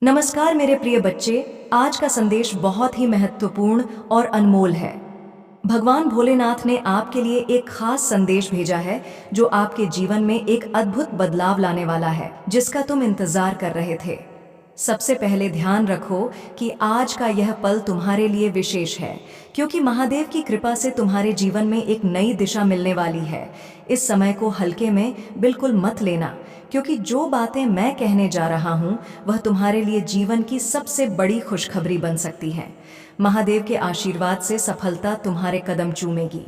नमस्कार मेरे प्रिय बच्चे, आज का संदेश बहुत ही महत्वपूर्ण और अनमोल है। भगवान भोलेनाथ ने आपके लिए एक खास संदेश भेजा है जो आपके जीवन में एक अद्भुत बदलाव लाने वाला है, जिसका तुम इंतजार कर रहे थे। सबसे पहले ध्यान रखो कि आज का यह पल तुम्हारे लिए विशेष है, क्योंकि महादेव की कृपा से तुम्हारे जीवन में एक नई दिशा मिलने वाली है। इस समय को हल्के में बिल्कुल मत लेना, क्योंकि जो बातें मैं कहने जा रहा हूँ वह तुम्हारे लिए जीवन की सबसे बड़ी खुशखबरी बन सकती है। महादेव के आशीर्वाद से सफलता तुम्हारे कदम चूमेगी।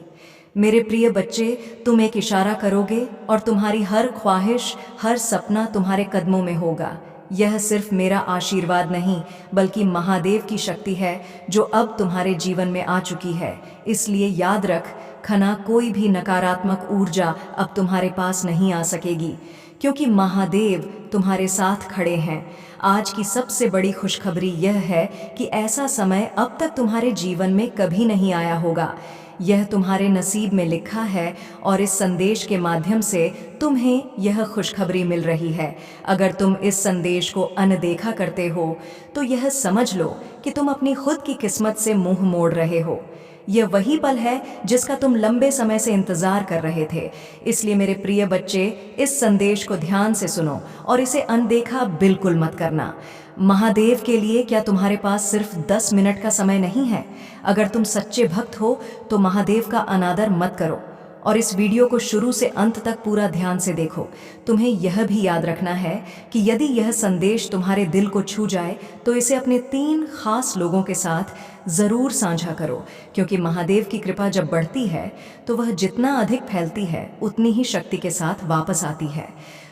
मेरे प्रिय बच्चे, तुम एक इशारा करोगे और तुम्हारी हर ख्वाहिश, हर सपना तुम्हारे कदमों में होगा। यह सिर्फ मेरा आशीर्वाद नहीं, बल्कि महादेव की शक्ति है जो अब तुम्हारे जीवन में आ चुकी है। इसलिए याद रख, खना कोई भी नकारात्मक ऊर्जा अब तुम्हारे पास नहीं आ सकेगी, क्योंकि महादेव तुम्हारे साथ खड़े हैं। आज की सबसे बड़ी खुशखबरी यह है कि ऐसा समय अब तक तुम्हारे जीवन में कभी नहीं आया होगा। यह तुम्हारे नसीब में लिखा है और इस संदेश के माध्यम से तुम्हें यह खुशखबरी मिल रही है। अगर तुम इस संदेश को अनदेखा करते हो तो यह समझ लो कि तुम अपनी खुद की किस्मत से मुंह मोड़ रहे हो। यह वही पल है जिसका तुम लंबे समय से इंतजार कर रहे थे। इसलिए मेरे प्रिय बच्चे, इस संदेश को ध्यान से सुनो और इसे अनदेखा बिल्कुल मत करना। महादेव के लिए क्या तुम्हारे पास सिर्फ 10 मिनट का समय नहीं है? अगर तुम सच्चे भक्त हो तो महादेव का अनादर मत करो और इस वीडियो को शुरू से अंत तक पूरा ध्यान से देखो। तुम्हें यह भी याद रखना है कि यदि यह संदेश तुम्हारे दिल को छू जाए तो इसे अपने 3 खास लोगों के साथ ज़रूर साझा करो, क्योंकि महादेव की कृपा जब बढ़ती है तो वह जितना अधिक फैलती है उतनी ही शक्ति के साथ वापस आती है।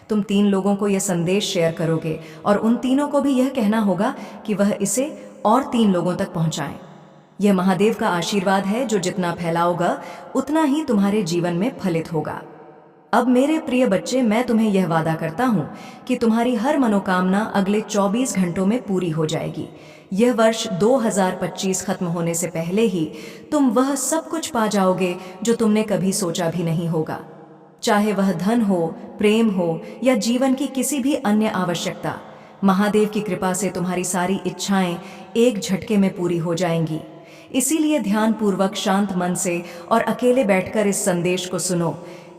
तुम 3 लोगों को यह संदेश शेयर करोगे और उन तीनों को भी यह कहना होगा कि वह इसे और 3 लोगों तक पहुंचाएं। यह महादेव का आशीर्वाद है जो जितना फैलाओगा उतना ही तुम्हारे जीवन में फलित होगा। अब मेरे प्रिय बच्चे, मैं तुम्हें यह वादा करता हूँ कि तुम्हारी हर मनोकामना अगले 24 घंटों में पूरी हो जाएगी। यह वर्ष 2025 खत्म होने से पहले ही तुम वह सब कुछ पा जाओगे जो तुमने कभी सोचा भी नहीं होगा। चाहे वह धन हो, प्रेम हो या जीवन की किसी भी अन्य आवश्यकता, महादेव की कृपा से तुम्हारी सारी इच्छाएं एक झटके में पूरी हो जाएंगी। इसीलिए ध्यानपूर्वक, शांत मन से और अकेले बैठकर इस संदेश को सुनो।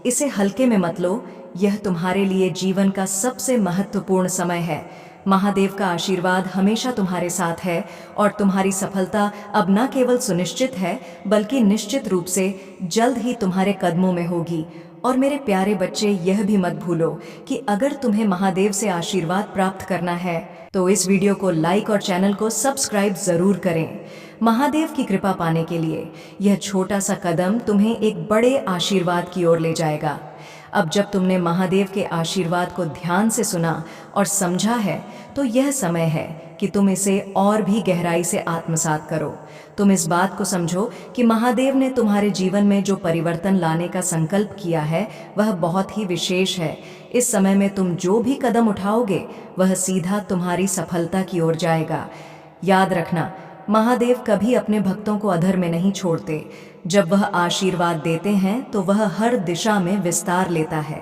इसे हल्के में मत लो। यह तुम्हारे लिए जीवन का सबसे महत्वपूर्ण समय है। महादेव का आशीर्वाद हमेशा तुम्हारे साथ है और तुम्हारी सफलता अब न केवल सुनिश्चित है, बल्कि निश्चित रूप से जल्द ही तुम्हारे कदमों में होगी। और मेरे प्यारे बच्चे, यह भी मत भूलो कि अगर तुम्हें महादेव से आशीर्वाद प्राप्त करना है तो इस वीडियो को लाइक और चैनल को सब्सक्राइब जरूर करें। महादेव की कृपा पाने के लिए यह छोटा सा कदम तुम्हें एक बड़े आशीर्वाद की ओर ले जाएगा। अब जब तुमने महादेव के आशीर्वाद को ध्यान से सुना और समझा है तो यह समय है कि तुम इसे और भी गहराई से आत्मसात करो। तुम इस बात को समझो कि महादेव ने तुम्हारे जीवन में जो परिवर्तन लाने का संकल्प किया है वह बहुत ही विशेष है। इस समय में तुम जो भी कदम उठाओगे वह सीधा तुम्हारी सफलता की ओर जाएगा। याद रखना, महादेव कभी अपने भक्तों को अधर में नहीं छोड़ते। जब वह आशीर्वाद देते हैं तो वह हर दिशा में विस्तार लेता है।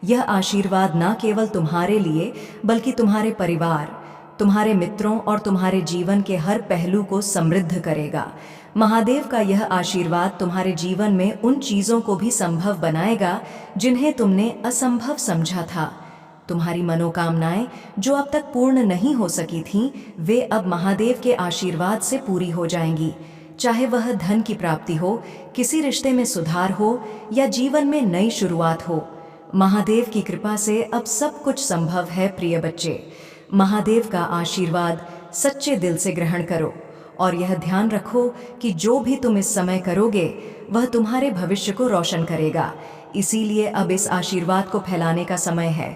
यह आशीर्वाद न केवल तुम्हारे लिए बल्कि तुम्हारे परिवार, तुम्हारे मित्रों और तुम्हारे जीवन के हर पहलू को समृद्ध करेगा। महादेव का यह आशीर्वाद तुम्हारे जीवन में उन चीज़ों को भी संभव बनाएगा जिन्हें तुमने असंभव समझा था। तुम्हारी मनोकामनाएं जो अब तक पूर्ण नहीं हो सकी थीं, वे अब महादेव के आशीर्वाद से पूरी हो जाएंगी। चाहे वह धन की प्राप्ति हो, किसी रिश्ते में सुधार हो या जीवन में नई शुरुआत हो, महादेव की कृपा से अब सब कुछ संभव है। प्रिय बच्चे, महादेव का आशीर्वाद सच्चे दिल से ग्रहण करो और यह ध्यान रखो कि जो भी तुम इस समय करोगे वह तुम्हारे भविष्य को रोशन करेगा। इसीलिए अब इस आशीर्वाद को फैलाने का समय है।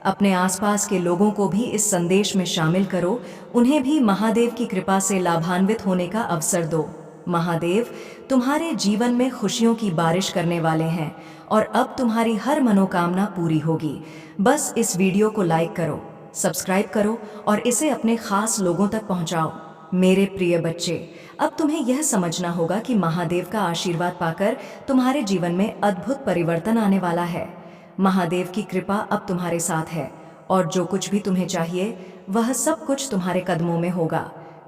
अपने आसपास के लोगों को भी इस संदेश में शामिल करो। उन्हें भी महादेव की कृपा से लाभान्वित होने का अवसर दो। महादेव तुम्हारे जीवन में खुशियों की बारिश करने वाले हैं और अब तुम्हारी हर मनोकामना पूरी होगी। बस इस वीडियो को लाइक करो, सब्सक्राइब करो और इसे अपने खास लोगों तक पहुंचाओ। मेरे प्रिय बच्चे, अब तुम्हें यह समझना होगा कि महादेव का आशीर्वाद पाकर तुम्हारे जीवन में अद्भुत परिवर्तन आने वाला है। महादेव की कृपा अब तुम्हारे साथ है और जो कुछ भी तुम्हें चाहिए वह सब कुछ तुम्हारे कदमों में होगा।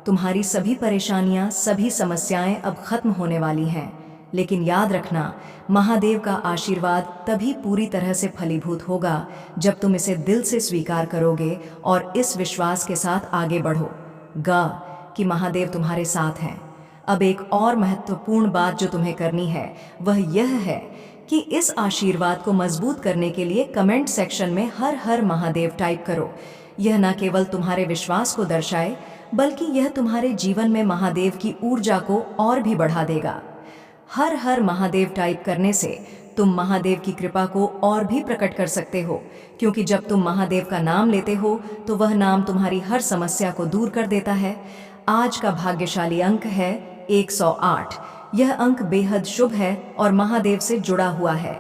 तुम्हारी सभी परेशानियां, सभी समस्याएं अब खत्म होने वाली हैं। लेकिन याद रखना, महादेव का आशीर्वाद तभी पूरी तरह से फलीभूत होगा जब तुम इसे दिल से स्वीकार करोगे और इस विश्वास के साथ आगे बढ़ोगा कि महादेव तुम्हारे साथ हैं। अब एक और महत्वपूर्ण बात जो तुम्हें करनी है वह यह है कि इस आशीर्वाद को मजबूत करने के लिए कमेंट सेक्शन में हर हर महादेव टाइप करो। यह न केवल तुम्हारे विश्वास को दर्शाए, बल्कि यह तुम्हारे जीवन में महादेव की ऊर्जा को और भी बढ़ा देगा। हर हर महादेव टाइप करने से तुम महादेव की कृपा को और भी प्रकट कर सकते हो, क्योंकि जब तुम महादेव का नाम लेते हो तो वह नाम तुम्हारी हर समस्या को दूर कर देता है। आज का भाग्यशाली अंक है 108। यह अंक बेहद शुभ है और महादेव से जुड़ा हुआ है।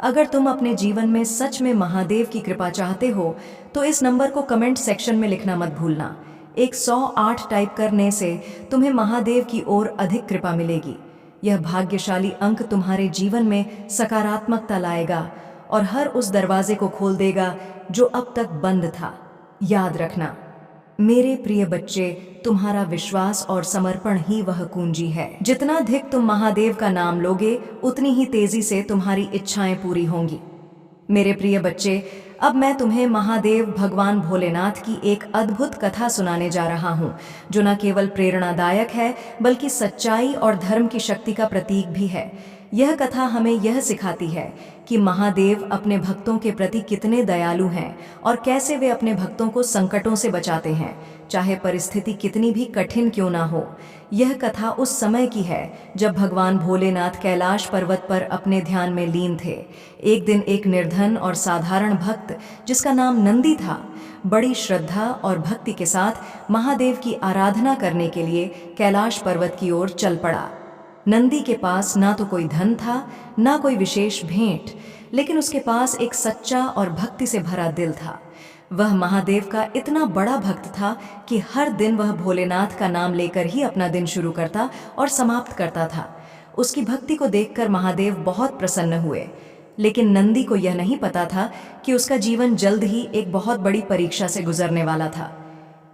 अगर तुम अपने जीवन में सच में महादेव की कृपा चाहते हो तो इस नंबर को कमेंट सेक्शन में लिखना मत भूलना। 108 टाइप करने से तुम्हें महादेव की ओर अधिक कृपा मिलेगी। यह भाग्यशाली अंक तुम्हारे जीवन में सकारात्मकता लाएगा और हर उस दरवाजे को खोल देगा जो अब तक बंद था। याद रखना मेरे प्रिय बच्चे, तुम्हारा विश्वास और समर्पण ही वह कुंजी है। जितना अधिक तुम महादेव का नाम लोगे, उतनी ही तेजी से तुम्हारी इच्छाएं पूरी होंगी। मेरे प्रिय बच्चे, अब मैं तुम्हें महादेव भगवान भोलेनाथ की एक अद्भुत कथा सुनाने जा रहा हूँ, जो न केवल प्रेरणादायक है बल्कि सच्चाई और धर्म की शक्ति का प्रतीक भी है। यह कथा हमें यह सिखाती है कि महादेव अपने भक्तों के प्रति कितने दयालु हैं और कैसे वे अपने भक्तों को संकटों से बचाते हैं, चाहे परिस्थिति कितनी भी कठिन क्यों ना हो। यह कथा उस समय की है जब भगवान भोलेनाथ कैलाश पर्वत पर अपने ध्यान में लीन थे। एक दिन एक निर्धन और साधारण भक्त, जिसका नाम नंदी था, बड़ी श्रद्धा और भक्ति के साथ महादेव की आराधना करने के लिए कैलाश पर्वत की ओर चल पड़ा। नंदी के पास ना तो कोई धन था, ना कोई विशेष भेंट, लेकिन उसके पास एक सच्चा और भक्ति से भरा दिल था। वह महादेव का इतना बड़ा भक्त था कि हर दिन वह भोलेनाथ का नाम लेकर ही अपना दिन शुरू करता और समाप्त करता था। उसकी भक्ति को देखकर महादेव बहुत प्रसन्न हुए, लेकिन नंदी को यह नहीं पता था कि उसका जीवन जल्द ही एक बहुत बड़ी परीक्षा से गुजरने वाला था।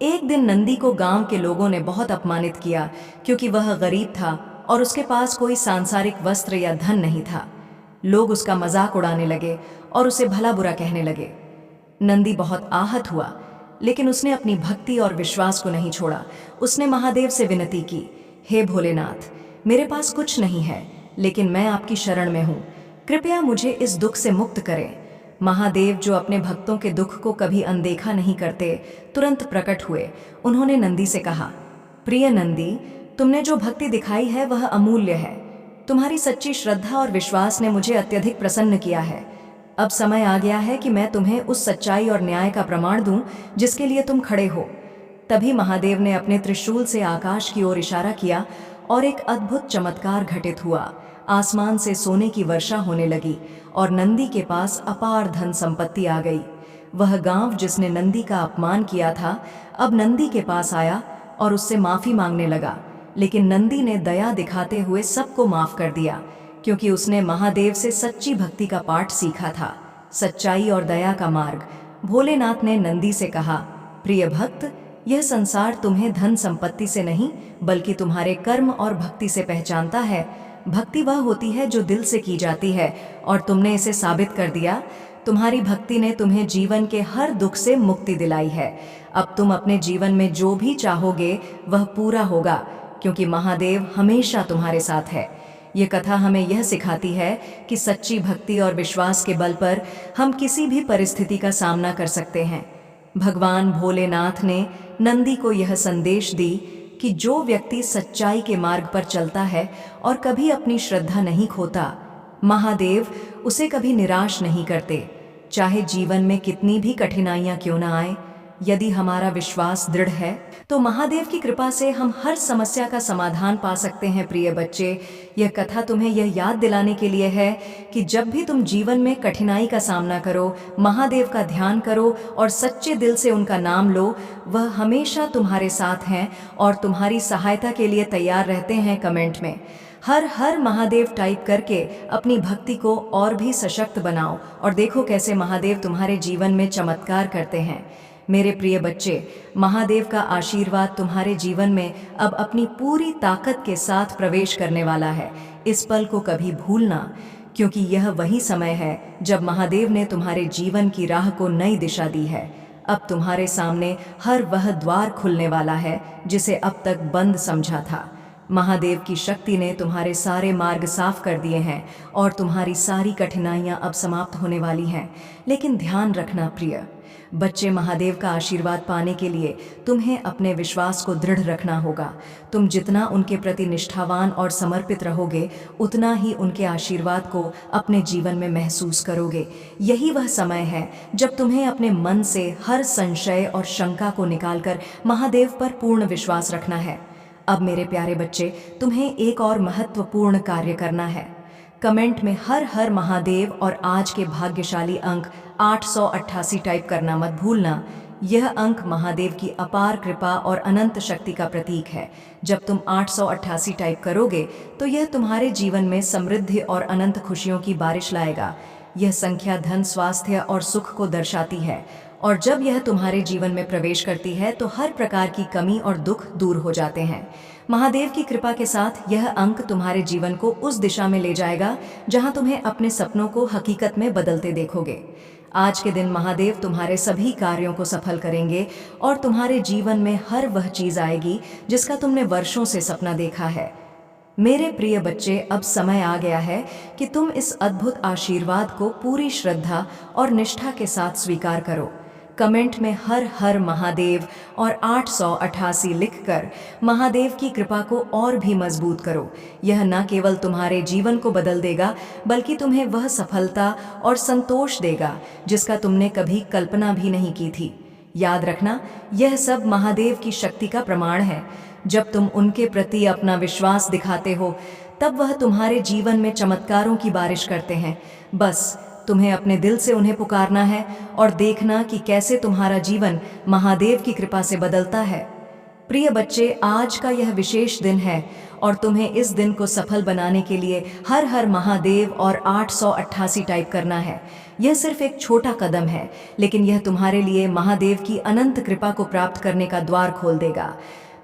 एक दिन नंदी को गांव के लोगों ने बहुत अपमानित किया, क्योंकि वह गरीब था और उसके पास कोई सांसारिक वस्त्र या धन नहीं था। लोग उसका मजाक उड़ाने लगे और उसे भला बुरा कहने लगे। नंदी बहुत आहत हुआ, लेकिन उसने अपनी भक्ति और विश्वास को नहीं छोड़ा। उसने महादेव से विनती की, हे भोलेनाथ, मेरे पास कुछ नहीं है, लेकिन मैं आपकी शरण में हूँ। कृपया मुझे इस दुख से मुक्त करें। महादेव, जो अपने भक्तों के दुख को कभी अनदेखा नहीं करते, तुरंत प्रकट हुए। उन्होंने नंदी से कहा, प्रिय नंदी, तुमने जो भक्ति दिखाई है वह अमूल्य है। तुम्हारी सच्ची श्रद्धा और विश्वास ने मुझे अत्यधिक प्रसन्न किया है। अब समय आ गया है कि मैं तुम्हें उस सच्चाई और न्याय का प्रमाण दूं जिसके लिए तुम खड़े हो। तभी महादेव ने अपने त्रिशूल से आकाश की ओर इशारा किया और एक अद्भुत चमत्कार घटित हुआ। आसमान से सोने की वर्षा होने लगी और नंदी के पास अपार धन संपत्ति आ गई। वह गांव जिसने नंदी का अपमान किया था, अब नंदी के पास आया और उससे माफी मांगने लगा। लेकिन नंदी ने दया दिखाते हुए सबको माफ कर दिया, क्योंकि उसने महादेव से सच्ची भक्ति का पाठ सीखा था, सच्चाई और दया का मार्ग। भोलेनाथ ने नंदी से कहा, प्रिय भक्त, यह संसार तुम्हें धन संपत्ति से नहीं बल्कि तुम्हारे कर्म और भक्ति से पहचानता है। भक्ति वह होती है जो दिल से की जाती है, और तुमने इसे साबित कर दिया। तुम्हारी भक्ति ने तुम्हें जीवन के हर दुख से मुक्ति दिलाई है। अब तुम अपने जीवन में जो भी चाहोगे वह पूरा होगा, क्योंकि महादेव हमेशा तुम्हारे साथ है। ये कथा हमें यह सिखाती है कि सच्ची भक्ति और विश्वास के बल पर हम किसी भी परिस्थिति का सामना कर सकते हैं। भगवान भोलेनाथ ने नंदी को यह संदेश दी कि जो व्यक्ति सच्चाई के मार्ग पर चलता है और कभी अपनी श्रद्धा नहीं खोता, महादेव उसे कभी निराश नहीं करते, चाहे जीवन में कितनी भी कठिनाइयां क्यों न आए। यदि हमारा विश्वास दृढ़ है तो महादेव की कृपा से हम हर समस्या का समाधान पा सकते हैं। प्रिय बच्चे, यह कथा तुम्हें यह याद दिलाने के लिए है कि जब भी तुम जीवन में कठिनाई का सामना करो, महादेव का ध्यान करो और सच्चे दिल से उनका नाम लो। वह हमेशा तुम्हारे साथ हैं और तुम्हारी सहायता के लिए तैयार रहते हैं। कमेंट में हर हर महादेव टाइप करके अपनी भक्ति को और भी सशक्त बनाओ और देखो कैसे महादेव तुम्हारे जीवन में चमत्कार करते हैं। मेरे प्रिय बच्चे, महादेव का आशीर्वाद तुम्हारे जीवन में अब अपनी पूरी ताकत के साथ प्रवेश करने वाला है। इस पल को कभी भूलना, क्योंकि यह वही समय है जब महादेव ने तुम्हारे जीवन की राह को नई दिशा दी है। अब तुम्हारे सामने हर वह द्वार खुलने वाला है जिसे अब तक बंद समझा था। महादेव की शक्ति ने तुम्हारे सारे मार्ग साफ कर दिए हैं और तुम्हारी सारी कठिनाइयां अब समाप्त होने वाली हैं। लेकिन ध्यान रखना प्रिय बच्चे, महादेव का आशीर्वाद पाने के लिए तुम्हें अपने विश्वास को दृढ़ रखना होगा। तुम जितना उनके प्रति निष्ठावान और समर्पित रहोगे, उतना ही उनके आशीर्वाद को अपने जीवन में महसूस करोगे। यही वह समय है जब तुम्हें अपने मन से हर संशय और शंका को निकालकर महादेव पर पूर्ण विश्वास रखना है। अब मेरे प्यारे बच्चे, तुम्हें एक और महत्वपूर्ण कार्य करना है। कमेंट में हर हर महादेव और आज के भाग्यशाली अंक 888 टाइप करना मत भूलना। यह अंक महादेव की अपार कृपा और अनंत शक्ति का प्रतीक है। जब तुम 888 टाइप करोगे तो यह तुम्हारे जीवन में समृद्धि और अनंत खुशियों की बारिश लाएगा। यह संख्या धन, स्वास्थ्य और सुख को दर्शाती है, और जब यह तुम्हारे जीवन में प्रवेश करती है तो हर प्रकार की कमी और दुख दूर हो जाते हैं। महादेव की कृपा के साथ यह अंक तुम्हारे जीवन को उस दिशा में ले जाएगा जहां तुम्हें अपने सपनों को हकीकत में बदलते देखोगे। आज के दिन महादेव तुम्हारे सभी कार्यों को सफल करेंगे और तुम्हारे जीवन में हर वह चीज आएगी जिसका तुमने वर्षों से सपना देखा है। मेरे प्रिय बच्चे, अब समय आ गया है कि तुम इस अद्भुत आशीर्वाद को पूरी श्रद्धा और निष्ठा के साथ स्वीकार करो। कमेंट में हर हर महादेव और 888 लिखकर महादेव की कृपा को और भी मजबूत करो। यह न केवल तुम्हारे जीवन को बदल देगा, बल्कि तुम्हें वह सफलता और संतोष देगा जिसका तुमने कभी कल्पना भी नहीं की थी। याद रखना, यह सब महादेव की शक्ति का प्रमाण है। जब तुम उनके प्रति अपना विश्वास दिखाते हो, तब वह तुम्हारे जीवन में चमत्कारों की बारिश करते हैं। बस तुम्हें अपने दिल से उन्हें पुकारना है और देखना कि कैसे तुम्हारा जीवन महादेव की कृपा से बदलता है। प्रिय बच्चे, आज का यह विशेष दिन है और तुम्हें इस दिन को सफल बनाने के लिए हर हर महादेव और 888 टाइप करना है। यह सिर्फ एक छोटा कदम है, लेकिन यह तुम्हारे लिए महादेव की अनंत कृपा को प्राप्त करने का द्वार खोल देगा।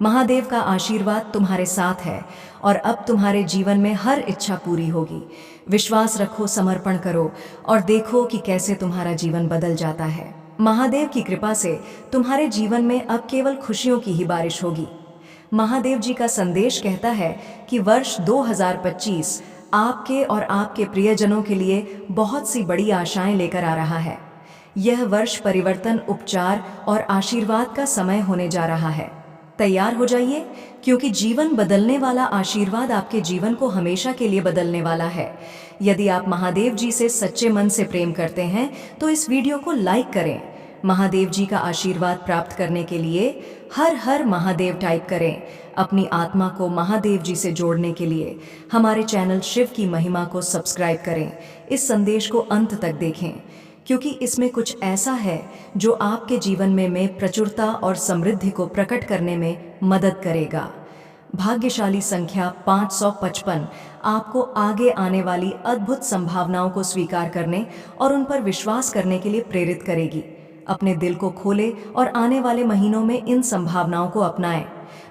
महादेव का आशीर्वाद तुम्हारे साथ है और अब तुम्हारे जीवन में हर इच्छा पूरी होगी। विश्वास रखो, समर्पण करो और देखो कि कैसे तुम्हारा जीवन बदल जाता है। महादेव की कृपा से तुम्हारे जीवन में अब केवल खुशियों की ही बारिश होगी। महादेव जी का संदेश कहता है कि वर्ष 2025 आपके और आपके प्रियजनों के लिए बहुत सी बड़ी आशाएं लेकर आ रहा है। यह वर्ष परिवर्तन, उपचार और आशीर्वाद का समय होने जा रहा है। तैयार हो जाइए, क्योंकि जीवन बदलने वाला आशीर्वाद आपके जीवन को हमेशा के लिए बदलने वाला है। यदि आप महादेव जी से सच्चे मन से प्रेम करते हैं तो इस वीडियो को लाइक करें। महादेव जी का आशीर्वाद प्राप्त करने के लिए हर हर महादेव टाइप करें। अपनी आत्मा को महादेव जी से जोड़ने के लिए हमारे चैनल शिव की महिमा को सब्सक्राइब करें। इस संदेश को अंत तक देखें, क्योंकि इसमें कुछ ऐसा है जो आपके जीवन में प्रचुरता और समृद्धि को प्रकट करने में मदद करेगा। भाग्यशाली संख्या 555 आपको आगे आने वाली अद्भुत संभावनाओं को स्वीकार करने और उन पर विश्वास करने के लिए प्रेरित करेगी। अपने दिल को खोले और आने वाले महीनों में इन संभावनाओं को अपनाएं।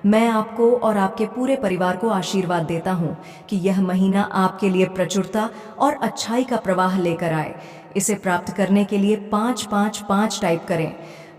मैं आपको और आपके पूरे परिवार को आशीर्वाद देता हूं कि यह महीना आपके लिए प्रचुरता और अच्छाई का प्रवाह लेकर आए। इसे प्राप्त करने के लिए 555 टाइप करें।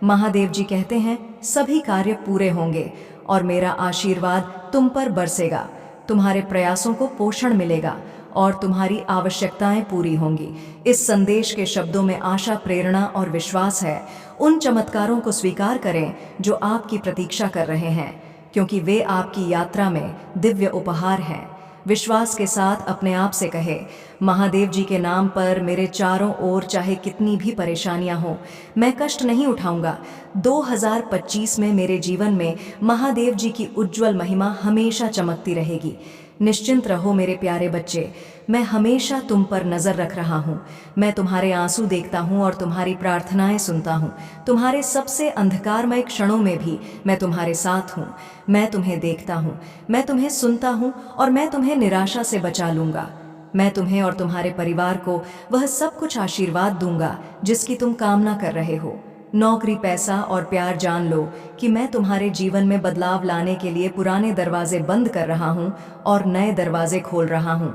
महादेव जी कहते हैं, सभी कार्य पूरे होंगे और मेरा आशीर्वाद तुम पर बरसेगा। तुम्हारे प्रयासों को पोषण मिलेगा और तुम्हारी आवश्यकताएं पूरी होंगी। इस संदेश के शब्दों में आशा, प्रेरणा और विश्वास है। उन चमत्कारों को स्वीकार करें जो आपकी प्रतीक्षा कर रहे हैं, क्योंकि वे आपकी यात्रा में दिव्य उपहार हैं। विश्वास के साथ अपने आप से कहे, महादेव जी के नाम पर मेरे चारों ओर चाहे कितनी भी परेशानियां हो, मैं कष्ट नहीं उठाऊंगा। 2025 में मेरे जीवन में महादेव जी की उज्जवल महिमा हमेशा चमकती रहेगी। निश्चिंत रहो मेरे प्यारे बच्चे, मैं हमेशा तुम पर नजर रख रहा हूँ। मैं तुम्हारे आंसू देखता हूँ और तुम्हारी प्रार्थनाएं सुनता हूँ। तुम्हारे सबसे अंधकारमय क्षणों में भी मैं तुम्हारे साथ हूँ। मैं तुम्हें देखता हूँ, मैं तुम्हें सुनता हूँ और मैं तुम्हें निराशा से बचा लूंगा। मैं तुम्हें और तुम्हारे परिवार को वह सब कुछ आशीर्वाद दूंगा जिसकी तुम कामना कर रहे हो। नौकरी, पैसा और प्यार जान लो कि मैं तुम्हारे जीवन में बदलाव लाने के लिए पुराने दरवाजे बंद कर रहा हूँ और नए दरवाजे खोल रहा हूँ।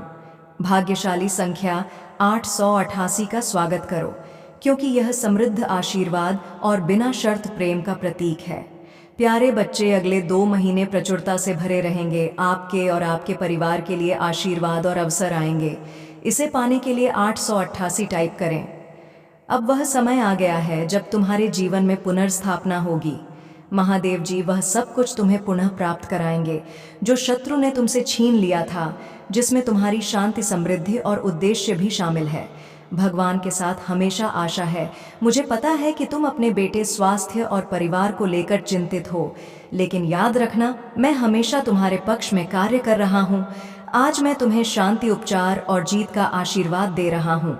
भाग्यशाली संख्या 888 का स्वागत करो, क्योंकि यह समृद्ध आशीर्वाद और बिना शर्त प्रेम का प्रतीक है। प्यारे बच्चे, अगले 2 महीने प्रचुरता से भरे रहेंगे। आपके और आपके परिवार के लिए आशीर्वाद और अवसर आएंगे। इसे पाने के लिए 888 टाइप करें। अब वह समय आ गया है जब तुम्हारे जीवन में पुनर्स्थापना होगी। महादेव जी वह सब कुछ तुम्हें पुनः प्राप्त कराएंगे जो शत्रु ने तुमसे छीन लिया था, जिसमें तुम्हारी शांति, समृद्धि और उद्देश्य भी शामिल है। भगवान के साथ हमेशा आशा है। मुझे पता है कि तुम अपने बेटे, स्वास्थ्य और परिवार को लेकर चिंतित हो, लेकिन याद रखना, मैं हमेशा तुम्हारे पक्ष में कार्य कर रहा हूँ। आज मैं तुम्हें शांति, उपचार और जीत का आशीर्वाद दे रहा हूँ।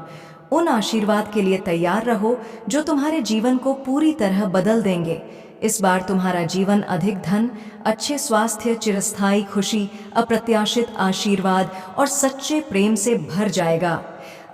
उन आशीर्वाद के लिए तैयार रहो जो तुम्हारे जीवन को पूरी तरह बदल देंगे। इस बार तुम्हारा जीवन अधिक धन, अच्छे स्वास्थ्य, चिरस्थायी खुशी, अप्रत्याशित आशीर्वाद और सच्चे प्रेम से भर जाएगा।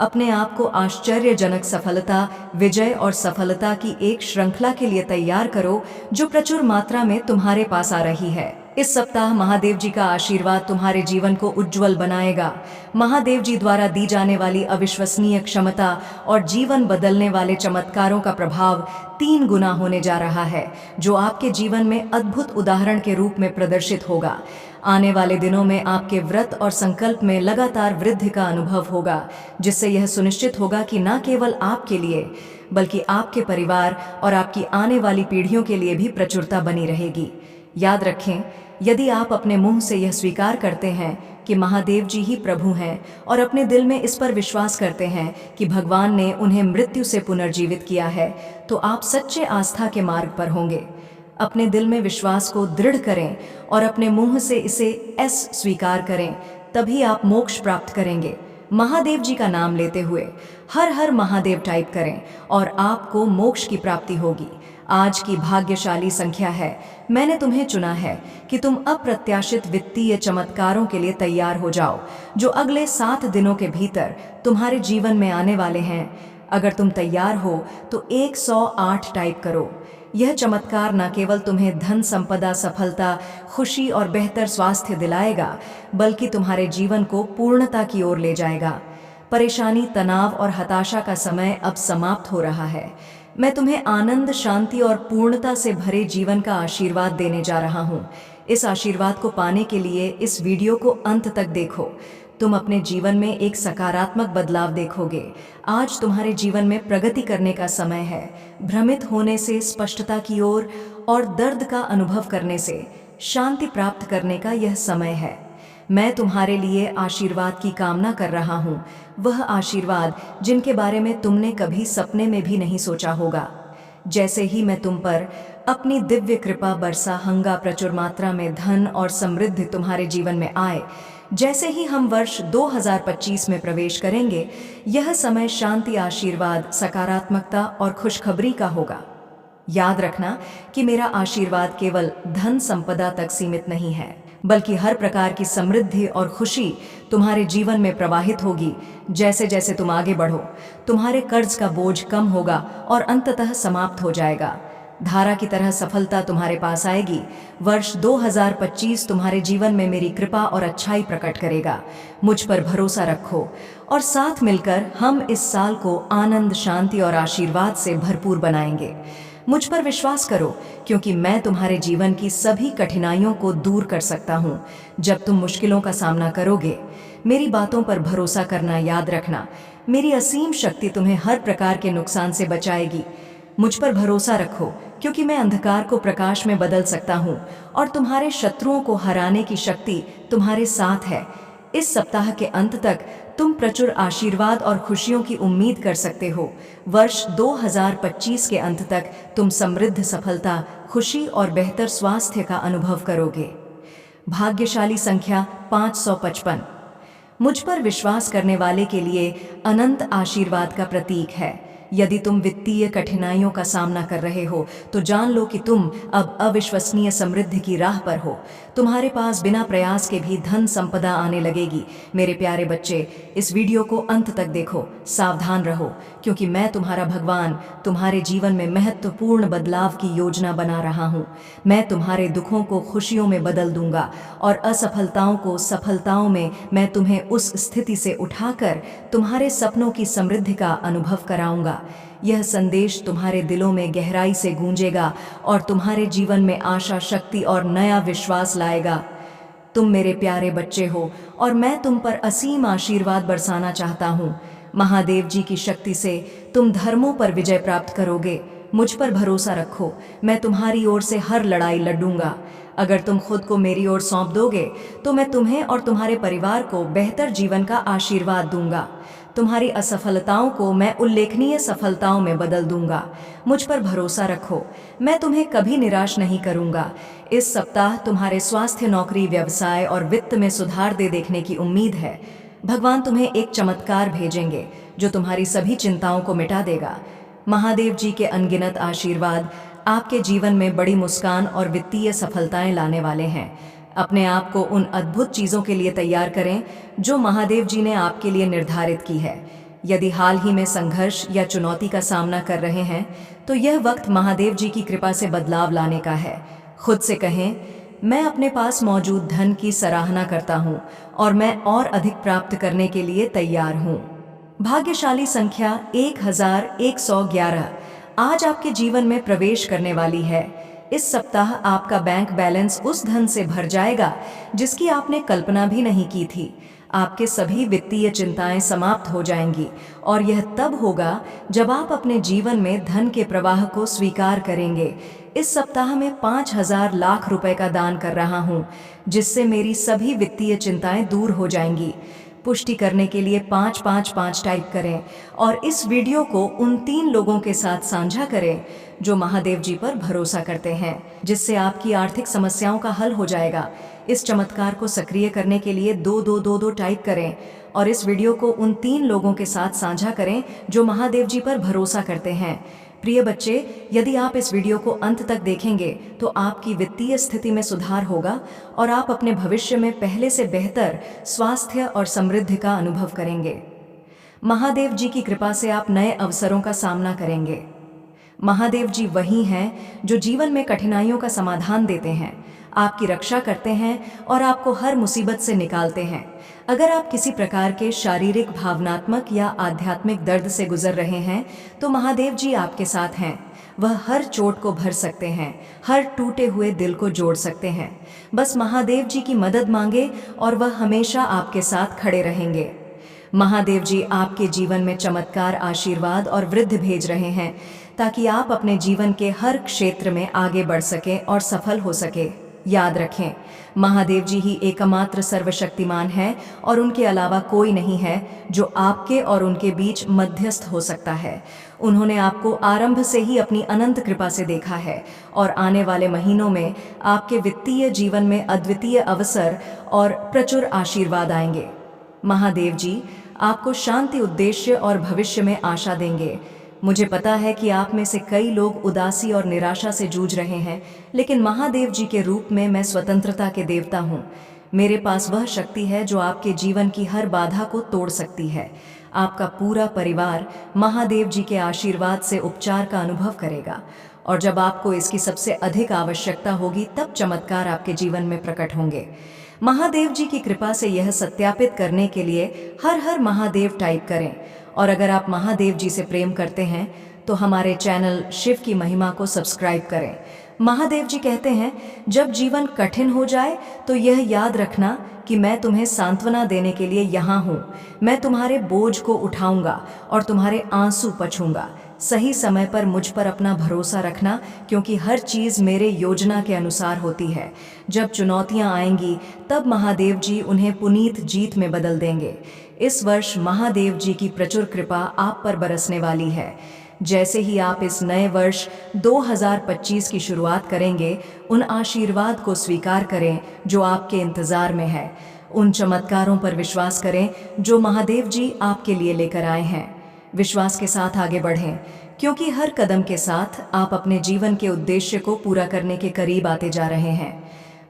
अपने आप को आश्चर्यजनक सफलता, विजय और सफलता की एक श्रृंखला के लिए तैयार करो जो प्रचुर मात्रा में तुम्हारे पास आ रही है। इस सप्ताह महादेव जी का आशीर्वाद तुम्हारे जीवन को उज्जवल बनाएगा। महादेव जी द्वारा दी जाने वाली अविश्वसनीय क्षमता और जीवन बदलने वाले चमत्कारों का प्रभाव 3 गुना होने जा रहा है, जो आपके जीवन में अद्भुत उदाहरण के रूप में प्रदर्शित होगा। आने वाले दिनों में आपके व्रत और संकल्प में लगातार वृद्धि का अनुभव होगा, जिससे यह सुनिश्चित होगा कि न केवल आपके लिए, बल्कि आपके परिवार और आपकी आने वाली पीढ़ियों के लिए भी प्रचुरता बनी रहेगी। याद रखें, यदि आप अपने मुंह से यह स्वीकार करते हैं कि महादेव जी ही प्रभु हैं और अपने दिल में इस पर विश्वास करते हैं कि भगवान ने उन्हें मृत्यु से पुनर्जीवित किया है, तो आप सच्चे आस्था के मार्ग पर होंगे। अपने दिल में विश्वास को दृढ़ करें और अपने मुंह से इसे एस स्वीकार करें, तभी आप मोक्ष प्राप्त करेंगे। महादेव जी का नाम लेते हुए हर हर महादेव टाइप करें और आपको मोक्ष की प्राप्ति होगी। आज की भाग्यशाली संख्या है। मैंने तुम्हें चुना है कि तुम अप्रत्याशित वित्तीय चमत्कारों के लिए तैयार हो जाओ, जो अगले 7 दिनों के भीतर तुम्हारे जीवन में आने वाले हैं। अगर तुम तैयार हो तो 108 टाइप करो। यह चमत्कार न केवल तुम्हें धन, संपदा, सफलता, खुशी और बेहतर स्वास्थ्य दिलाएगा, बल्कि तुम्हारे जीवन को पूर्णता की ओर ले जाएगा। परेशानी, तनाव और हताशा का समय अब समाप्त हो रहा है। मैं तुम्हें आनंद, शांति और पूर्णता से भरे जीवन का आशीर्वाद देने जा रहा हूँ। इस आशीर्वाद को पाने के लिए इस वीडियो को अंत तक देखो। तुम अपने जीवन में एक सकारात्मक बदलाव देखोगे। आज तुम्हारे जीवन में प्रगति करने का समय है। भ्रमित होने से स्पष्टता की ओर और दर्द का अनुभव करने से शांति प्राप्त करने का यह समय है। मैं तुम्हारे लिए आशीर्वाद की कामना कर रहा हूँ, वह आशीर्वाद जिनके बारे में तुमने कभी सपने में भी नहीं सोचा होगा। जैसे ही मैं तुम पर अपनी दिव्य कृपा बरसाऊंगा, प्रचुर मात्रा में धन और समृद्धि तुम्हारे जीवन में आए। जैसे ही हम वर्ष 2025 में प्रवेश करेंगे, यह समय शांति, आशीर्वाद, सकारात्मकता और खुशखबरी का होगा। याद रखना कि मेरा आशीर्वाद केवल धन संपदा तक सीमित नहीं है, बल्कि हर प्रकार की समृद्धि और खुशी तुम्हारे जीवन में प्रवाहित होगी। जैसे जैसे तुम आगे बढ़ो, तुम्हारे कर्ज का बोझ कम होगा और अंततः समाप्त हो जाएगा। धारा की तरह सफलता तुम्हारे पास आएगी। वर्ष 2025 तुम्हारे जीवन में मेरी कृपा और अच्छाई प्रकट करेगा। मुझ पर भरोसा रखो और साथ मिलकर हम इस साल को आनंद, शांति और आशीर्वाद से भरपूर बनाएंगे। मुझ पर विश्वास करो, क्योंकि मैं तुम्हारे जीवन की सभी कठिनाइयों को दूर कर सकता हूँ। जब तुम मुश्किलों का सामना करोगे, मेरी बातों पर भरोसा करना याद रखना। मेरी असीम शक्ति तुम्हें हर प्रकार के नुकसान से बचाएगी। मुझ पर भरोसा रखो, क्योंकि मैं अंधकार को प्रकाश में बदल सकता हूँ और तुम्हारे शत्रुओं को हराने की शक्ति तुम्हारे साथ है। इस सप्ताह के अंत तक तुम प्रचुर आशीर्वाद और खुशियों की उम्मीद कर सकते हो। वर्ष 2025 के अंत तक तुम समृद्ध, सफलता, खुशी और बेहतर स्वास्थ्य का अनुभव करोगे। भाग्यशाली संख्या 555 मुझ पर विश्वास करने वाले के लिए अनंत आशीर्वाद का प्रतीक है। यदि तुम वित्तीय कठिनाइयों का सामना कर रहे हो तो जान लो कि तुम अब अविश्वसनीय समृद्धि की राह पर हो। तुम्हारे पास बिना प्रयास के भी धन संपदा आने लगेगी। मेरे प्यारे बच्चे, इस वीडियो को अंत तक देखो, सावधान रहो, क्योंकि मैं तुम्हारा भगवान तुम्हारे जीवन में महत्वपूर्ण बदलाव की योजना बना रहा हूँ। मैं तुम्हारे दुखों को खुशियों में बदल दूंगा और असफलताओं को सफलताओं में मैं तुम्हें उस स्थिति से उठाकर तुम्हारे सपनों की समृद्धि का अनुभव कराऊंगा। यह संदेश तुम्हारे दिलों में गहराई से गूंजेगा और तुम्हारे जीवन में आशा, शक्ति और नया विश्वास लाएगा। तुम मेरे प्यारे बच्चे हो और मैं तुम पर असीम आशीर्वाद बरसाना चाहता हूँ। महादेव जी की शक्ति से तुम धर्मों पर विजय प्राप्त करोगे। मुझ पर भरोसा रखो, मैं तुम्हारी ओर से हर लड़ाई लड़ूंगा। अगर तुम खुद को मेरी ओर सौंप दोगे तो मैं तुम्हें और तुम्हारे परिवार को बेहतर जीवन का आशीर्वाद दूंगा। तुम्हारी असफलताओं को मैं उल्लेखनीय सफलताओं में बदल दूंगा। मुझ पर भरोसा रखो, मैं तुम्हें कभी निराश नहीं करूंगा। इस सप्ताह तुम्हारे स्वास्थ्य, नौकरी, व्यवसाय और वित्त में सुधार देखने की उम्मीद है। भगवान तुम्हें एक चमत्कार भेजेंगे जो तुम्हारी सभी चिंताओं को मिटा देगा। महादेव जी के अनगिनत आशीर्वाद आपके जीवन में बड़ी मुस्कान और वित्तीय सफलताएं लाने वाले हैं। अपने आप को उन अद्भुत चीज़ों के लिए तैयार करें जो महादेव जी ने आपके लिए निर्धारित की है। यदि हाल ही में संघर्ष या चुनौती का सामना कर रहे हैं तो यह वक्त महादेव जी की कृपा से बदलाव लाने का है। खुद से कहें, मैं अपने पास मौजूद धन की सराहना करता हूँ और मैं और अधिक प्राप्त करने के लिए तैयार हूँ। भाग्यशाली संख्या 1111 आज आपके जीवन में प्रवेश करने वाली है। इस सप्ताह आपका बैंक बैलेंस उस धन से भर जाएगा जिसकी आपने कल्पना भी नहीं की थी। आपके सभी वित्तीय चिंताएं समाप्त हो जाएंगी और यह तब होगा जब आप अपने जीवन में धन के प्रवाह को स्वीकार करेंगे। इस सप्ताह में 5,000 लाख रुपए का दान कर रहा हूं, जिससे मेरी सभी वित्तीय चिंताएं दूर हो जाएंगी। पुष्टि करने के लिए 555 टाइप करें और इस वीडियो को उन 3 लोगों के साथ साझा करें जो महादेव जी पर भरोसा करते हैं, जिससे आपकी आर्थिक समस्याओं का हल हो जाएगा। इस चमत्कार को सक्रिय करने के लिए 2222 टाइप करें और इस वीडियो को उन 3 लोगों के साथ साझा करें जो महादेव जी पर भरोसा करते हैं। प्रिय बच्चे, यदि आप इस वीडियो को अंत तक देखेंगे तो आपकी वित्तीय स्थिति में सुधार होगा और आप अपने भविष्य में पहले से बेहतर स्वास्थ्य और समृद्धि का अनुभव करेंगे। महादेव जी की कृपा से आप नए अवसरों का सामना करेंगे। महादेव जी वही हैं जो जीवन में कठिनाइयों का समाधान देते हैं, आपकी रक्षा करते हैं और आपको हर मुसीबत से निकालते हैं। अगर आप किसी प्रकार के शारीरिक, भावनात्मक या आध्यात्मिक दर्द से गुजर रहे हैं तो महादेव जी आपके साथ हैं। वह हर चोट को भर सकते हैं, हर टूटे हुए दिल को जोड़ सकते हैं। बस महादेव जी की मदद मांगे और वह हमेशा आपके साथ खड़े रहेंगे। महादेव जी आपके जीवन में चमत्कार, आशीर्वाद और वृद्धि भेज रहे हैं ताकि आप अपने जीवन के हर क्षेत्र में आगे बढ़ सकें और सफल हो सके। याद रखें, महादेव जी ही एकमात्र सर्वशक्तिमान है और उनके अलावा कोई नहीं है जो आपके और उनके बीच मध्यस्थ हो सकता है। उन्होंने आपको आरंभ से ही अपनी अनंत कृपा से देखा है और आने वाले महीनों में आपके वित्तीय जीवन में अद्वितीय अवसर और प्रचुर आशीर्वाद आएंगे। महादेव जी आपको शांति, उद्देश्य और भविष्य में आशा देंगे। मुझे पता है कि आप में से कई लोग उदासी और निराशा से जूझ रहे हैं, लेकिन महादेव जी के रूप में मैं स्वतंत्रता के देवता हूँ। मेरे पास वह शक्ति है जो आपके जीवन की हर बाधा को तोड़ सकती है। आपका पूरा परिवार महादेव जी के आशीर्वाद से उपचार का अनुभव करेगा और जब आपको इसकी सबसे अधिक आवश्यकता होगी तब चमत्कार आपके जीवन में प्रकट होंगे। महादेव जी की कृपा से यह सत्यापित करने के लिए हर हर महादेव टाइप करें और अगर आप महादेव जी से प्रेम करते हैं तो हमारे चैनल शिव की महिमा को सब्सक्राइब करें। महादेव जी कहते हैं, जब जीवन कठिन हो जाए तो यह याद रखना कि मैं तुम्हें सांत्वना देने के लिए यहाँ हूँ। मैं तुम्हारे बोझ को उठाऊंगा और तुम्हारे आंसू पोंछूंगा। सही समय पर मुझ पर अपना भरोसा रखना, क्योंकि हर चीज़ मेरे योजना के अनुसार होती है। जब चुनौतियाँ आएंगी तब महादेव जी उन्हें पुनीत जीत में बदल देंगे। इस वर्ष महादेव जी की प्रचुर कृपा आप पर बरसने वाली है। जैसे ही आप इस नए वर्ष 2025 की शुरुआत करेंगे, उन आशीर्वाद को स्वीकार करें जो आपके इंतज़ार में है। उन चमत्कारों पर विश्वास करें जो महादेव जी आपके लिए लेकर आए हैं। विश्वास के साथ आगे बढ़ें, क्योंकि हर कदम के साथ आप अपने जीवन के उद्देश्य को पूरा करने के करीब आते जा रहे हैं।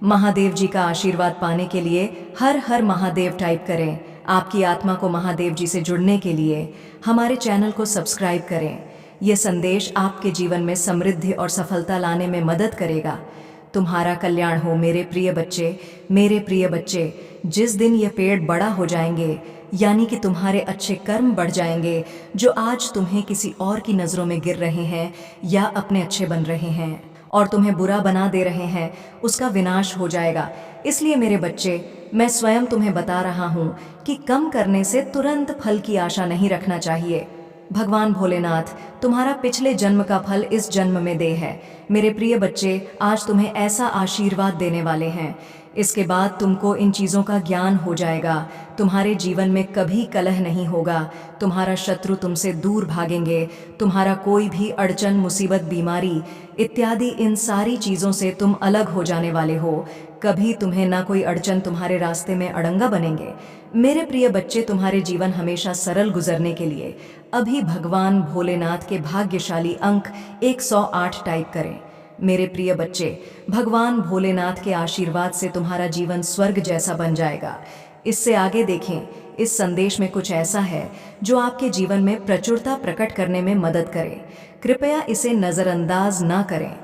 महादेव जी का आशीर्वाद पाने के लिए हर हर महादेव टाइप करें। आपकी आत्मा को महादेव जी से जुड़ने के लिए हमारे चैनल को सब्सक्राइब करें। यह संदेश आपके जीवन में समृद्धि और सफलता लाने में मदद करेगा। तुम्हारा कल्याण हो मेरे प्रिय बच्चे, मेरे प्रिय बच्चे। जिस दिन यह पेड़ बड़ा हो जाएंगे, यानी कि तुम्हारे अच्छे कर्म बढ़ जाएंगे, जो आज तुम्हें किसी और की नज़रों में गिर रहे हैं या अपने अच्छे बन रहे हैं और तुम्हें बुरा बना दे रहे हैं, उसका विनाश हो जाएगा। इसलिए मेरे बच्चे, मैं स्वयं तुम्हें बता रहा हूँ कि कम करने से तुरंत फल की आशा नहीं रखना चाहिए। भगवान भोलेनाथ तुम्हारा पिछले जन्म का फल इस जन्म में दे है। मेरे प्रिय बच्चे, आज तुम्हें ऐसा आशीर्वाद देने वाले हैं, इसके बाद तुमको इन चीज़ों का ज्ञान हो जाएगा। तुम्हारे जीवन में कभी कलह नहीं होगा, तुम्हारा शत्रु तुमसे दूर भागेंगे, तुम्हारा कोई भी अड़चन, मुसीबत, बीमारी इत्यादि इन सारी चीज़ों से तुम अलग हो जाने वाले हो। कभी तुम्हें ना कोई अड़चन तुम्हारे रास्ते में अड़ंगा बनेंगे। मेरे प्रिय बच्चे, तुम्हारे जीवन हमेशा सरल गुजरने के लिए अभी भगवान भोलेनाथ के भाग्यशाली अंक 108 टाइप करें। मेरे प्रिय बच्चे, भगवान भोलेनाथ के आशीर्वाद से तुम्हारा जीवन स्वर्ग जैसा बन जाएगा। इससे आगे देखें, इस संदेश में कुछ ऐसा है जो आपके जीवन में प्रचुरता प्रकट करने में मदद करे। कृपया इसे नज़रअंदाज ना करें।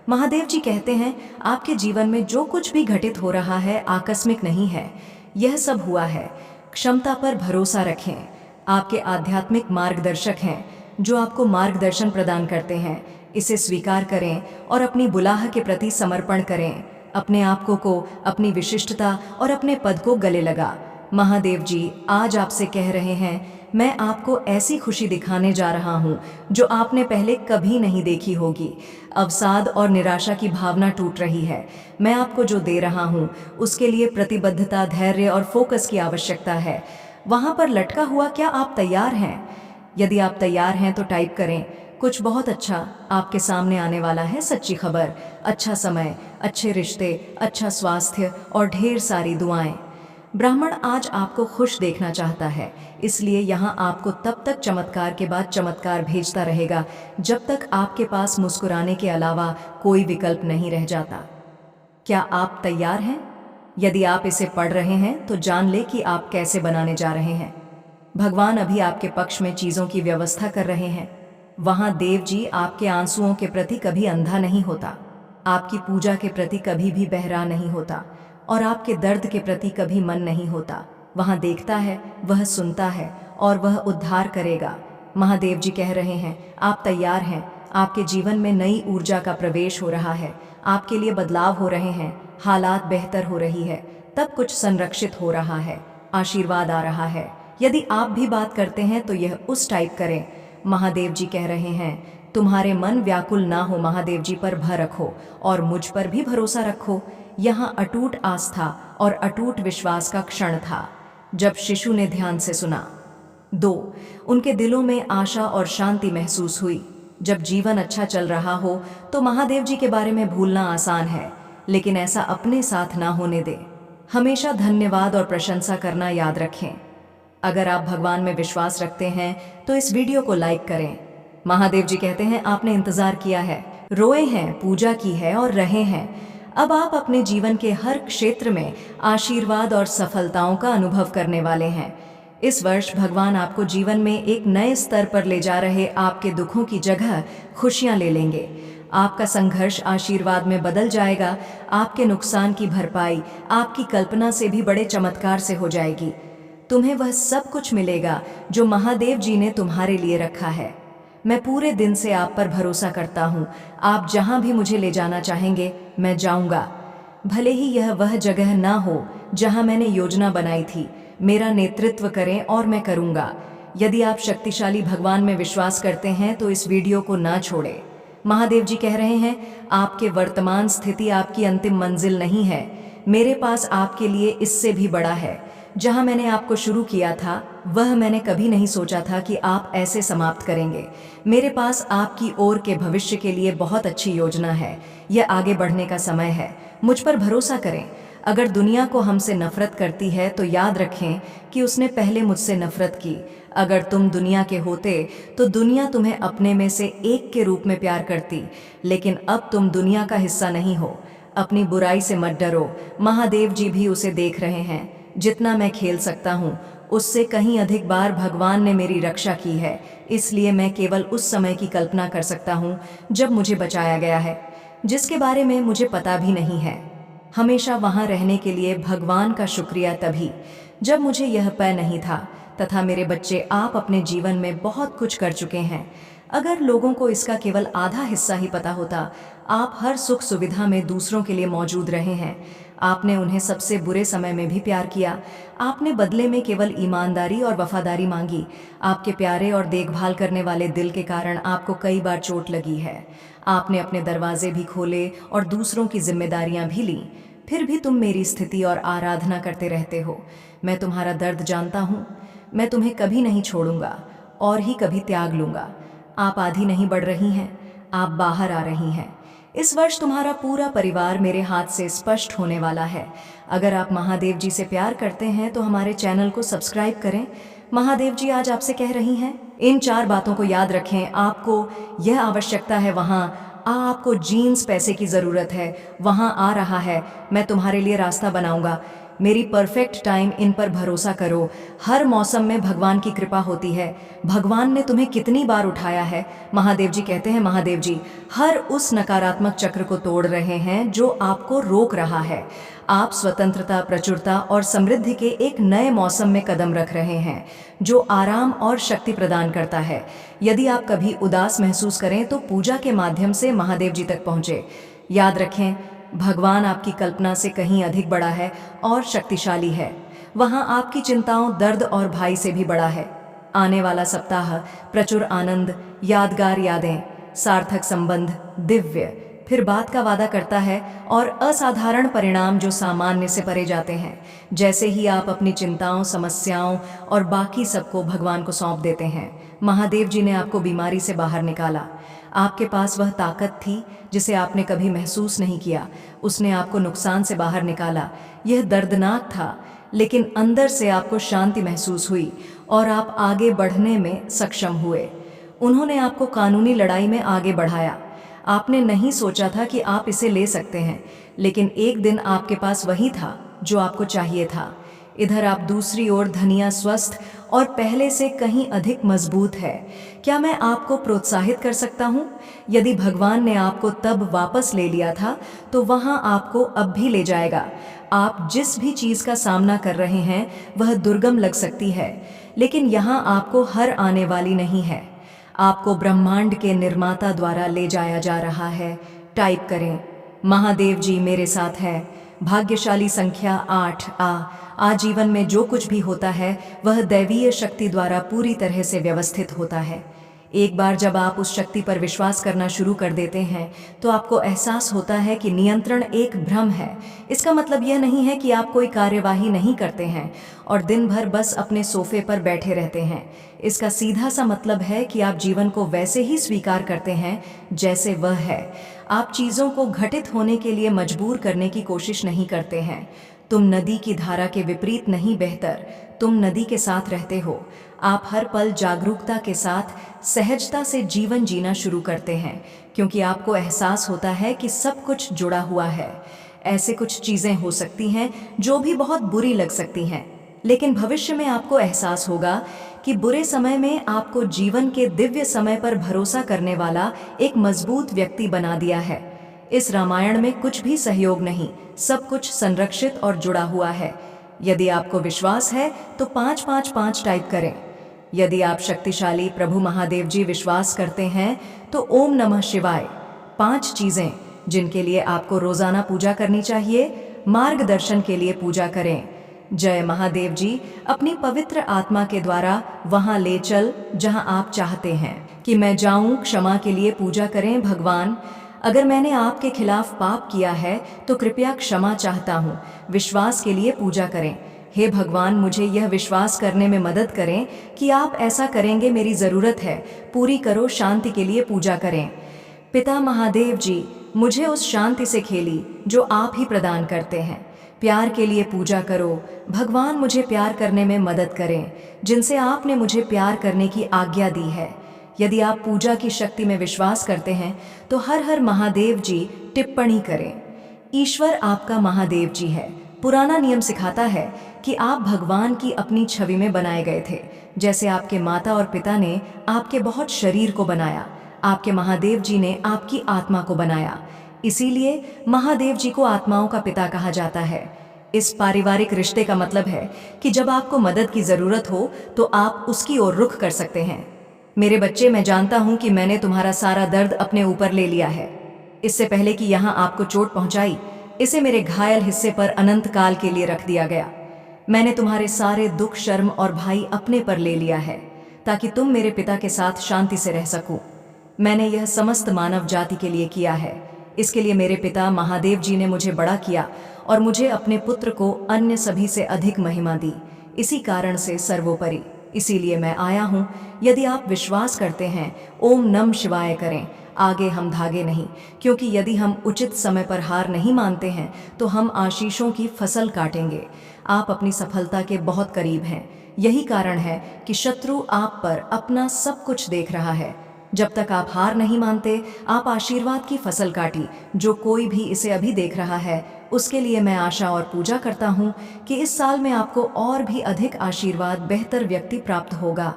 महादेव जी कहते हैं, आपके जीवन में जो कुछ भी घटित हो रहा है आकस्मिक नहीं है, यह सब हुआ है। क्षमता पर भरोसा रखें। आपके आध्यात्मिक मार्गदर्शक हैं जो आपको मार्गदर्शन प्रदान करते हैं। इसे स्वीकार करें और अपनी बुलाह के प्रति समर्पण करें। अपने आप को अपनी विशिष्टता और अपने पद को गले लगा। महादेव जी आज आपसे कह रहे हैं, मैं आपको ऐसी खुशी दिखाने जा रहा हूँ जो आपने पहले कभी नहीं देखी होगी। अवसाद और निराशा की भावना टूट रही है। मैं आपको जो दे रहा हूँ उसके लिए प्रतिबद्धता, धैर्य और फोकस की आवश्यकता है। वहाँ पर लटका हुआ, क्या आप तैयार हैं? यदि आप तैयार हैं तो टाइप करें। कुछ बहुत अच्छा आपके सामने आने वाला है। सच्ची खबर, अच्छा समय, अच्छे रिश्ते, अच्छा स्वास्थ्य और ढेर सारी दुआएं। ब्राह्मण आज आपको खुश देखना चाहता है, इसलिए यहाँ आपको तब तक चमत्कार के बाद चमत्कार भेजता रहेगा जब तक आपके पास मुस्कुराने के अलावा कोई विकल्प नहीं रह जाता। क्या आप तैयार हैं? यदि आप इसे पढ़ रहे हैं तो जान ले कि आप कैसे बनाने जा रहे हैं। भगवान अभी आपके पक्ष में चीज़ों की व्यवस्था कर रहे हैं। वहाँ देव जी आपके आंसुओं के प्रति कभी अंधा नहीं होता, आपकी पूजा के प्रति कभी भी बहरा नहीं होता और आपके दर्द के प्रति कभी मन नहीं होता। वहाँ देखता है, वह सुनता है और वह उद्धार करेगा। महादेव जी कह रहे हैं, आप तैयार हैं। आपके जीवन में नई ऊर्जा का प्रवेश हो रहा है, आपके लिए बदलाव हो रहे हैं, हालात बेहतर हो रही है, तब कुछ संरक्षित हो रहा है, आशीर्वाद आ रहा है। यदि आप भी बात करते हैं तो यह उस टाइप करें। महादेव जी कह रहे हैं, तुम्हारे मन व्याकुल ना हो, महादेव जी पर भर रखो और मुझ पर भी भरोसा रखो। यहाँ अटूट आस्था और अटूट विश्वास का क्षण था जब शिशु ने ध्यान से सुना। 2. उनके दिलों में आशा और शांति महसूस हुई। जब जीवन अच्छा चल रहा हो तो महादेव जी के बारे में भूलना आसान है, लेकिन ऐसा अपने साथ ना होने दे। हमेशा धन्यवाद और प्रशंसा करना याद रखें। अगर आप भगवान में विश्वास रखते हैं तो इस वीडियो को लाइक करें। महादेव जी कहते हैं, आपने इंतजार किया है, रोए हैं, पूजा की है और रहे हैं। अब आप अपने जीवन के हर क्षेत्र में आशीर्वाद और सफलताओं का अनुभव करने वाले हैं। इस वर्ष भगवान आपको जीवन में एक नए स्तर पर ले जा रहे, आपके दुखों की जगह खुशियां ले लेंगे। आपका संघर्ष आशीर्वाद में बदल जाएगा। आपके नुकसान की भरपाई आपकी कल्पना से भी बड़े चमत्कार से हो जाएगी। तुम्हें वह सब कुछ मिलेगा जो महादेव जी ने तुम्हारे लिए रखा है। मैं पूरे दिन से आप पर भरोसा करता हूँ। आप जहाँ भी मुझे ले जाना चाहेंगे मैं जाऊँगा, भले ही यह वह जगह ना हो जहाँ मैंने योजना बनाई थी। मेरा नेतृत्व करें और मैं करूँगा। यदि आप शक्तिशाली भगवान में विश्वास करते हैं तो इस वीडियो को ना छोड़ें। महादेव जी कह रहे हैं, आपके वर्तमान स्थिति आपकी अंतिम मंजिल नहीं है। मेरे पास आपके लिए इससे भी बड़ा है। जहां मैंने आपको शुरू किया था वह मैंने कभी नहीं सोचा था कि आप ऐसे समाप्त करेंगे। मेरे पास आपकी ओर के भविष्य के लिए बहुत अच्छी योजना है। यह आगे बढ़ने का समय है। मुझ पर भरोसा करें। अगर दुनिया को हमसे नफरत करती है तो याद रखें कि उसने पहले मुझसे नफरत की। अगर तुम दुनिया के होते तो दुनिया तुम्हें अपने में से एक के रूप में प्यार करती, लेकिन अब तुम दुनिया का हिस्सा नहीं हो। अपनी बुराई से मत डरो, महादेव जी भी उसे देख रहे हैं। जितना मैं खेल सकता हूँ उससे कहीं अधिक बार भगवान ने मेरी रक्षा की है, इसलिए मैं केवल उस समय की कल्पना कर सकता हूँ जब मुझे बचाया गया है, जिसके बारे में मुझे पता भी नहीं है। हमेशा वहाँ रहने के लिए भगवान का शुक्रिया तभी जब मुझे यह पता नहीं था। तथा मेरे बच्चे, आप अपने जीवन में बहुत कुछ कर चुके हैं। अगर लोगों को इसका केवल आधा हिस्सा ही पता होता। आप हर सुख सुविधा में दूसरों के लिए मौजूद रहे हैं। आपने उन्हें सबसे बुरे समय में भी प्यार किया। आपने बदले में केवल ईमानदारी और वफादारी मांगी। आपके प्यारे और देखभाल करने वाले दिल के कारण आपको कई बार चोट लगी है। आपने अपने दरवाजे भी खोले और दूसरों की जिम्मेदारियां भी लीं। फिर भी तुम मेरी स्थिति और आराधना करते रहते हो। मैं तुम्हारा दर्द जानता हूँ। मैं तुम्हें कभी नहीं छोड़ूंगा और ही कभी त्याग लूंगा। आप आधी नहीं बढ़ रही हैं, आप बाहर आ रही हैं। इस वर्ष तुम्हारा पूरा परिवार मेरे हाथ से स्पष्ट होने वाला है। अगर आप महादेव जी से प्यार करते हैं तो हमारे चैनल को सब्सक्राइब करें। महादेव जी आज आपसे कह रही हैं, इन 4 बातों को याद रखें। आपको यह आवश्यकता है, वहाँ आपको जीन्स पैसे की ज़रूरत है, वहाँ आ रहा है। मैं तुम्हारे लिए रास्ता बनाऊंगा। मेरी परफेक्ट टाइम, इन पर भरोसा करो। हर मौसम में भगवान की कृपा होती है। भगवान ने तुम्हें कितनी बार उठाया है। महादेव जी कहते हैं, महादेव जी हर उस नकारात्मक चक्र को तोड़ रहे हैं जो आपको रोक रहा है। आप स्वतंत्रता, प्रचुरता और समृद्धि के एक नए मौसम में कदम रख रहे हैं जो आराम और शक्ति प्रदान करता है। यदि आप कभी उदास महसूस करें तो पूजा के माध्यम से महादेव जी तक पहुँचे। याद रखें, भगवान आपकी कल्पना से कहीं अधिक बड़ा है और शक्तिशाली है। वहाँ आपकी चिंताओं, दर्द और भय से भी बड़ा है। आने वाला सप्ताह प्रचुर आनंद, यादगार यादें, सार्थक संबंध, दिव्य फिर बात का वादा करता है और असाधारण परिणाम जो सामान्य से परे जाते हैं। जैसे ही आप अपनी चिंताओं, समस्याओं और बाकी सबको भगवान को सौंप देते हैं। महादेव जी ने आपको बीमारी से बाहर निकाला। आपके पास वह ताकत थी जिसे आपने कभी महसूस नहीं किया। उसने आपको नुकसान से बाहर निकाला। यह दर्दनाक था, लेकिन अंदर से आपको शांति महसूस हुई और आप आगे बढ़ने में सक्षम हुए। उन्होंने आपको कानूनी लड़ाई में आगे बढ़ाया। आपने नहीं सोचा था कि आप इसे ले सकते हैं, लेकिन एक दिन आपके पास वही था जो आपको चाहिए था। इधर आप दूसरी ओर धनिया स्वस्थ और पहले से कहीं अधिक मजबूत है। क्या मैं आपको प्रोत्साहित कर सकता हूँ? यदि भगवान ने आपको तब वापस ले लिया था तो वहाँ आपको अब भी ले जाएगा। आप जिस भी चीज़ का सामना कर रहे हैं वह दुर्गम लग सकती है, लेकिन यहाँ आपको हर आने वाली नहीं है। आपको ब्रह्मांड के निर्माता द्वारा ले जाया जा रहा है। टाइप करें, महादेव जी मेरे साथ है। भाग्यशाली संख्या 8 आजीवन में जो कुछ भी होता है वह दैवीय शक्ति द्वारा पूरी तरह से व्यवस्थित होता है। एक बार जब आप उस शक्ति पर विश्वास करना शुरू कर देते हैं तो आपको एहसास होता है कि नियंत्रण एक भ्रम है। इसका मतलब यह नहीं है कि आप कोई कार्यवाही नहीं करते हैं और दिन भर बस अपने सोफे पर बैठे रहते हैं। इसका सीधा सा मतलब है कि आप जीवन को वैसे ही स्वीकार करते हैं जैसे वह है। आप चीज़ों को घटित होने के लिए मजबूर करने की कोशिश नहीं करते हैं। तुम नदी की धारा के विपरीत नहीं बेहतर, तुम नदी के साथ रहते हो। आप हर पल जागरूकता के साथ सहजता से जीवन जीना शुरू करते हैं, क्योंकि आपको एहसास होता है कि सब कुछ जुड़ा हुआ है। ऐसे कुछ चीज़ें हो सकती हैं जो भी बहुत बुरी लग सकती हैं, लेकिन भविष्य में आपको एहसास होगा कि बुरे समय में आपको जीवन के दिव्य समय पर भरोसा करने वाला एक मजबूत व्यक्ति बना दिया है। इस रामायण में कुछ भी सहयोग नहीं, सब कुछ संरक्षित और जुड़ा हुआ है। यदि आपको विश्वास है तो 555 टाइप करें। यदि आप शक्तिशाली प्रभु महादेव जी विश्वास करते हैं तो ओम नमः शिवाय। 5 चीज़ें जिनके लिए आपको रोजाना पूजा करनी चाहिए। मार्गदर्शन के लिए पूजा करें। जय महादेव जी, अपनी पवित्र आत्मा के द्वारा वहां ले चल जहां आप चाहते हैं कि मैं जाऊं। क्षमा के लिए पूजा करें। भगवान, अगर मैंने आपके खिलाफ पाप किया है तो कृपया क्षमा चाहता हूँ। विश्वास के लिए पूजा करें। हे भगवान, मुझे यह विश्वास करने में मदद करें कि आप ऐसा करेंगे। मेरी ज़रूरत है, पूरी करो। शांति के लिए पूजा करें। पिता महादेव जी, मुझे उस शांति से खेली जो आप ही प्रदान करते हैं। प्यार के लिए पूजा करो। भगवान मुझे प्यार करने में मदद करें, जिनसे आपने मुझे प्यार करने की आज्ञा दी है। यदि आप पूजा की शक्ति में विश्वास करते हैं तो हर हर महादेव जी टिप्पणी करें। ईश्वर आपका महादेव जी है। पुराना नियम सिखाता है कि आप भगवान की अपनी छवि में बनाए गए थे। जैसे आपके माता और पिता ने आपके बहुत शरीर को बनाया, आपके महादेव जी ने आपकी आत्मा को बनाया। इसीलिए महादेव जी को आत्माओं का पिता कहा जाता है। इस पारिवारिक रिश्ते का मतलब है कि जब आपको मदद की जरूरत हो तो आप उसकी ओर रुख कर सकते हैं। मेरे बच्चे, मैं जानता हूं कि मैंने तुम्हारा सारा दर्द अपने ऊपर ले लिया है। इससे पहले कि यहाँ आपको चोट पहुंचाई, इसे मेरे घायल हिस्से पर अनंत काल के लिए रख दिया गया। मैंने तुम्हारे सारे दुख, शर्म और भाई अपने पर ले लिया है ताकि तुम मेरे पिता के साथ शांति से रह सको। मैंने यह समस्त मानव जाति के लिए किया है। इसके लिए मेरे पिता महादेव जी ने मुझे बड़ा किया और मुझे अपने पुत्र को अन्य सभी से अधिक महिमा दी। इसी कारण से सर्वोपरि, इसीलिए मैं आया हूँ। यदि आप विश्वास करते हैं, ओम नम शिवाय करें। आगे हम धागे नहीं, क्योंकि यदि हम उचित समय पर हार नहीं मानते हैं तो हम आशीषों की फसल काटेंगे। आप अपनी सफलता के बहुत करीब हैं। यही कारण है कि शत्रु आप पर अपना सब कुछ देख रहा है। जब तक आप हार नहीं मानते, आप आशीर्वाद की फसल काटी। जो कोई भी इसे अभी देख रहा है, उसके लिए मैं आशा और पूजा करता हूँ कि इस साल में आपको और भी अधिक आशीर्वाद, बेहतर व्यक्ति प्राप्त होगा।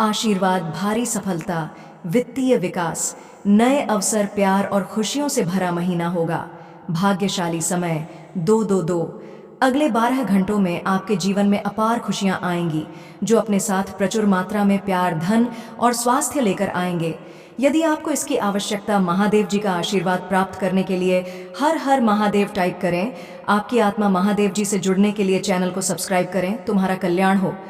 आशीर्वाद, भारी सफलता, वित्तीय विकास, नए अवसर, प्यार और खुशियों से भरा महीना होगा। भाग्यशाली समय 222। अगले 12 घंटों में आपके जीवन में अपार खुशियां आएंगी, जो अपने साथ प्रचुर मात्रा में प्यार, धन और स्वास्थ्य लेकर आएंगे। यदि आपको इसकी आवश्यकता, महादेव जी का आशीर्वाद प्राप्त करने के लिए हर हर महादेव टाइप करें। आपकी आत्मा महादेव जी से जुड़ने के लिए चैनल को सब्सक्राइब करें। तुम्हारा कल्याण हो।